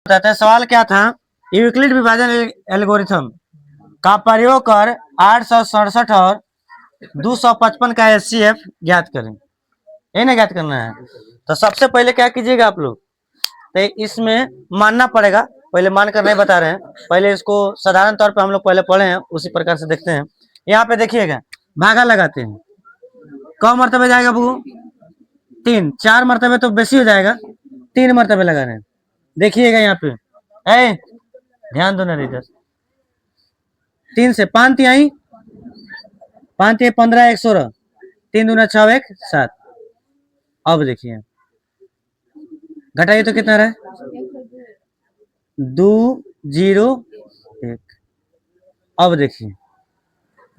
बताते हैं सवाल क्या था। यूक्लिड विभाजन एल्गोरिथम का प्रयोग कर 867 और 255 का एचसीएफ ज्ञात करें। ये ना ज्ञात करना है। तो सबसे पहले क्या कीजिएगा आप लोग, तो इसमें मानना पड़ेगा। पहले मान कर नहीं बता रहे हैं, पहले इसको साधारण तौर पे हम लोग पहले पढ़े हैं, उसी प्रकार से देखते हैं। यहाँ पे देखिएगा, भागा लगाते हैं। कौ मरतबे जाएगा वो? 3। 4 मरतबे तो बेसी हो जाएगा, 3 मरतबे लगा रहे हैं। देखिएगा यहाँ पे, ध्यान दो ना इधर। 3 से 5 तिहाई, 5 तिहाई 15, 1 16, 3 दूना 6, 1 7। अब देखिए घटाइए तो कितना रहा? 2 0 1। अब देखिए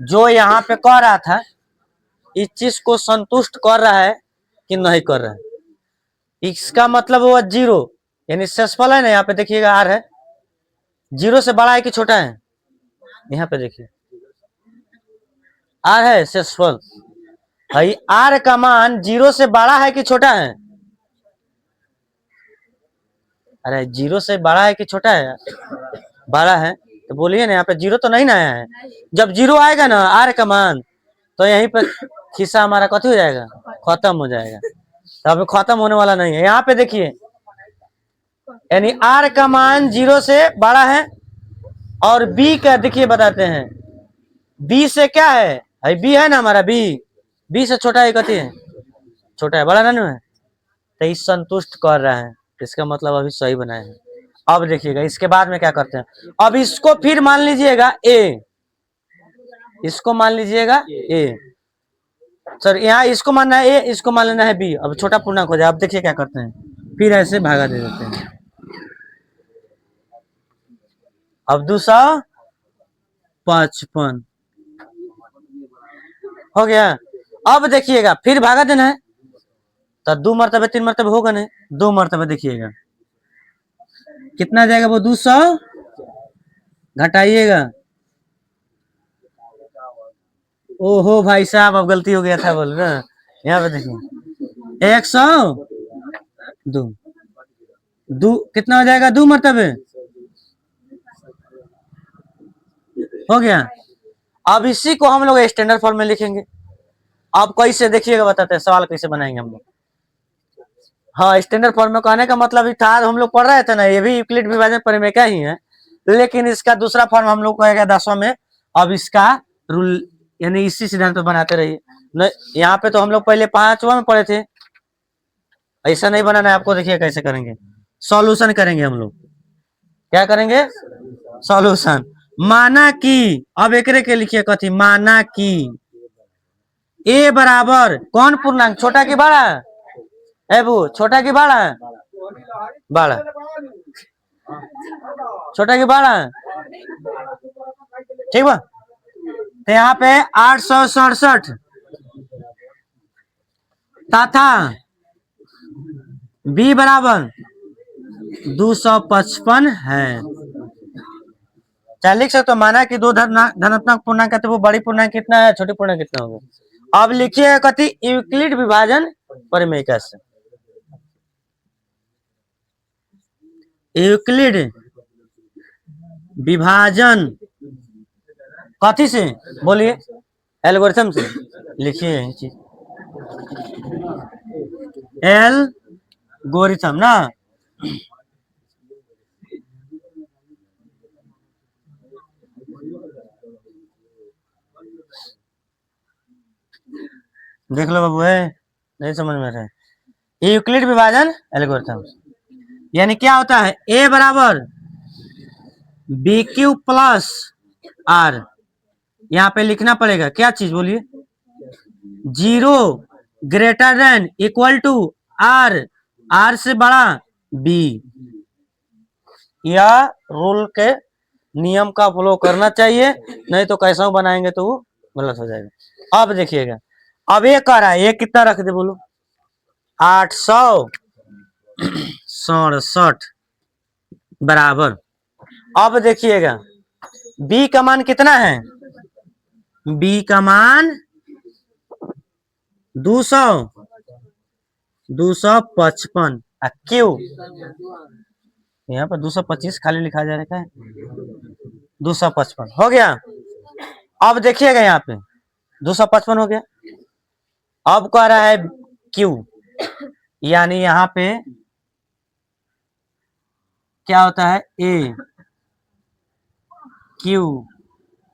जो यहाँ पे कह रहा था, इस चीज को संतुष्ट कर रहा है कि नहीं कर रहा है। इसका मतलब वो 0 यानी शेषफल है ना। यहाँ पे देखिएगा आर है, 0 से बड़ा है कि छोटा है? यहाँ पे देखिए आर है शेषफल। आर का मान 0 से बड़ा है कि छोटा है? अरे 0 से बड़ा है कि छोटा है? बड़ा है। तो बोलिए ना, यहाँ पे 0 तो नहीं ना आया है। जब 0 आएगा ना आर का मान, तो यहीं पे खिस्सा हमारा कथी हो जाएगा? खत्म हो जाएगा। तो अभी खत्म होने वाला नहीं है। यहाँ पे देखिए, यानी आर का मान 0 से बड़ा है। और बी का देखिए बताते हैं, बी से क्या है? बी है ना हमारा, बी से छोटा है कथी है? छोटा है, बड़ा नहीं है। तो इस संतुष्ट कर रहा है, इसका मतलब अभी सही बनाए हैं। अब देखिएगा इसके बाद में क्या करते हैं। अब इसको फिर मान लीजिएगा ए, इसको मान लीजिएगा ए, सर यहाँ इसको मानना है ए, इसको मान लेना है बी। अब छोटा पूर्णांक हो जाए। अब देखिए क्या करते हैं, फिर ऐसे भागा दे देते हैं। अब 255 हो गया। अब देखिएगा फिर भागा देना है, तो 2 मरतबे 3 मरतबे होगा नहीं, 2 मरतबे। देखिएगा कितना जाएगा वो? 200 घटाइएगा। ओहो भाई साहब, अब गलती हो गया था बोल ना। यहाँ पे देखिए 102 कितना हो जाएगा? 2 मरतबे हो गया। अब इसी को हम लोग स्टैंडर्ड फॉर्म में लिखेंगे। अब कैसे देखिएगा, बताते हैं सवाल कैसे बनाएंगे हम लोग। हाँ, स्टैंडर्ड फॉर्म में कहने का मतलब था, हम लोग पढ़ रहे थे ना, ये भी यूक्लिड विभाजन प्रमेय का ही है, लेकिन इसका दूसरा फॉर्म हम लोग कहेगा 10वां में। अब इसका रूल यानी इसी सिद्धांत पर बनाते रहिए। यहाँ पे तो हम लोग पहले 5वां में पढ़े थे, ऐसा नहीं बनाना है आपको। देखिए कैसे करेंगे, सॉल्यूशन करेंगे हम लोग। क्या करेंगे? सॉल्यूशन। माना कि, अब एकरे के लिखिए कथी, माना कि ए बराबर कौन पूर्णांक, छोटा कि बड़ा? एबू छोटा कि बड़ा? बड़ा। छोटा कि बड़ा? ठीक बा। तो यहाँ पे 867 तथा बी बराबर 255 है। चाहे लिख सकते हो, माना कि दो धनात्मक पूर्णांक है, तो वो बड़ी पूर्णांक कितना है, छोटी पूर्णांक कितना होगा। अब लिखिए कथी, यूक्लिड विभाजन प्रमेय से। यूक्लिड विभाजन कथी से बोलिए? एल्गोरिथम से। लिखिए यही चीज, एल्गोरिथम ना। देख लो बाबू, है नहीं समझ में रहे। यूक्लिड विभाजन एल्गोरिथम यानी क्या होता है, ए बराबर बी क्यू प्लस आर। यहाँ पे लिखना पड़ेगा क्या चीज बोलिए? 0 greater than equal to R, R से बड़ा बी। या रूल के नियम का फॉलो करना चाहिए, नहीं तो कैसा बनाएंगे तो वो गलत हो जाएगा। अब देखिएगा, अब ये कह रहा है, ये कितना रख दे बोलो? 867 बराबर। अब देखिएगा बी का मान कितना है? बी का मान 255। क्यू यहाँ पर 225 खाली लिखा जा रहा है, 255 हो गया। अब देखिएगा यहाँ पे 255 हो गया। अब कह रहा है क्यू, यानी यहाँ पे क्या होता है ए क्यू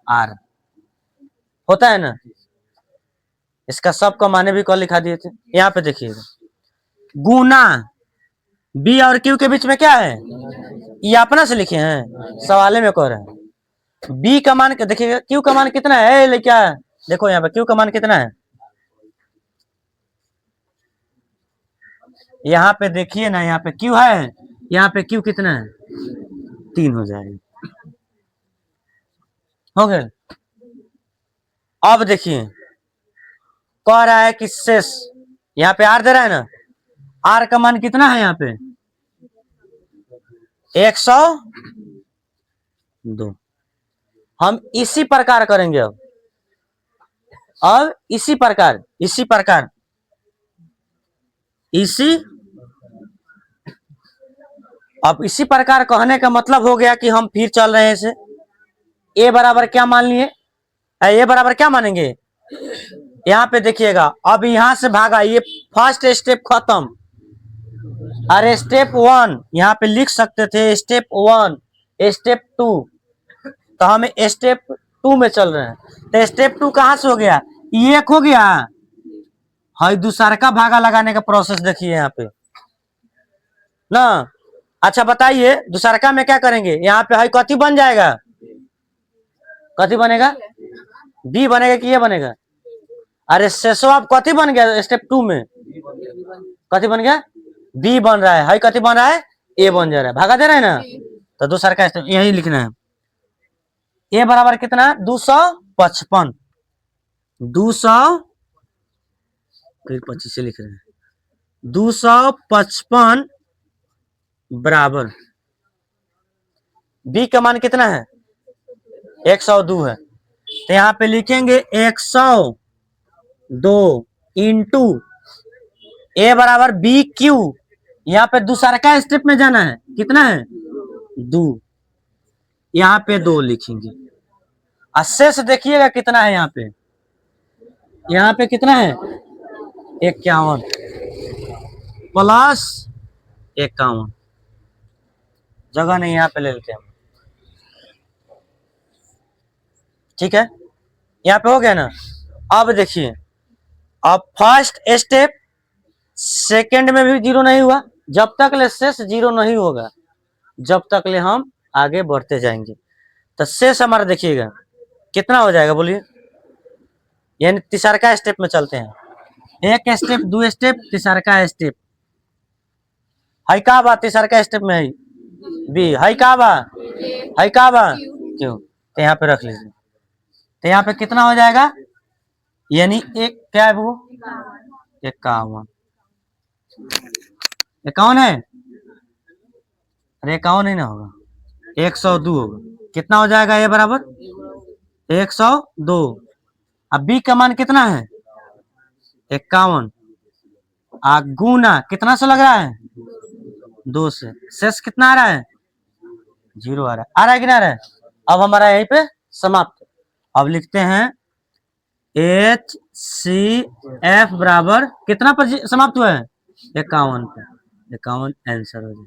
आर होता है ना। इसका सब का माने भी कल लिखा दिए थे। यहाँ पे देखिएगा गुना बी और क्यू के बीच में क्या है, ये अपना से लिखे हैं, सवाले में कह रहे हैं। बी का मान देखिएगा, क्यू का मान कितना है क्या, देखो यहाँ पे क्यू का मान कितना है, यहाँ पे देखिए ना, यहाँ पे क्यू है, यहाँ पे क्यू कितना है 3 हो जाएगा, हो गया। अब देखिए कह रहा है कि शेष, यहाँ पे आर दे रहा है ना, आर का मान कितना है यहाँ पे 102। हम इसी प्रकार करेंगे, अब इसी प्रकार अब इसी प्रकार कहने का मतलब हो गया कि हम फिर चल रहे हैं इसे। ए बराबर क्या मान लिए, ए बराबर क्या मानेंगे, यहाँ पे देखिएगा अब यहाँ से भागा, ये फर्स्ट स्टेप खत्म। अरे स्टेप 1 यहाँ पे लिख सकते थे, स्टेप 1 स्टेप 2, तो हम स्टेप 2 में चल रहे हैं। तो स्टेप 2 कहां से हो गया, ये एक हो गया, हाई दूसरा का भागा लगाने का प्रोसेस देखिए यहाँ पे ना। अच्छा बताइए दूसरा में क्या करेंगे, यहाँ पे हाई कथी बन जाएगा, कथी बनेगा, बी बनेगा कि ये बनेगा, अरे शेषो आप कथी बन गया स्टेप 2 में, कथी बन गया बी बन रहा है, हाई कथी बन रहा है ए बन जा रहा है, भागा दे रहा है ना। तो दूसरा का स्टेप यही लिखना है, ए बराबर कितना 255, 200 फिर 25 से लिख रहे हैं, 255 बराबर बी का मान कितना है 102 है, तो यहाँ पे लिखेंगे 102 इंटू ए बराबर बी क्यू, यहाँ पे दूसरा का स्टेप में जाना है, कितना है 2, यहाँ पे 2 लिखेंगे। शेष देखिएगा कितना है, यहाँ पे कितना है 51 प्लस 51, जगह नहीं यहाँ पे ले लेते हैं, ठीक है यहाँ पे हो गया ना। अब देखिए अब फर्स्ट स्टेप सेकंड में भी 0 नहीं हुआ, जब तक ले शेष 0 नहीं होगा जब तक ले हम आगे बढ़ते जाएंगे। तो शेष हमारा देखिएगा कितना हो जाएगा बोलिए, यानी तीसरा का स्टेप में चलते हैं, एक स्टेप 2 स्टेप तीसरा का स्टेप, हाई का बा तीसरा का स्टेप में है बी, हाई का बा क्यों, तो यहाँ पे रख लीजिए, तो यहाँ पे कितना हो जाएगा, यानी एक क्या है वो 51, 51 है, अरे 51 ही ना होगा 102 होगा, कितना हो जाएगा ये बराबर 102। अब बी का मान कितना है 51, गुना कितना से लग रहा है 2 से, शेष कितना आ रहा है 0 आ रहा है कि ना आ रहा है। अब हमारा यहीं पे समाप्त। अब लिखते हैं HCF बराबर कितना पर समाप्त हुआ है 51 पे, 51 आंसर हो जाए।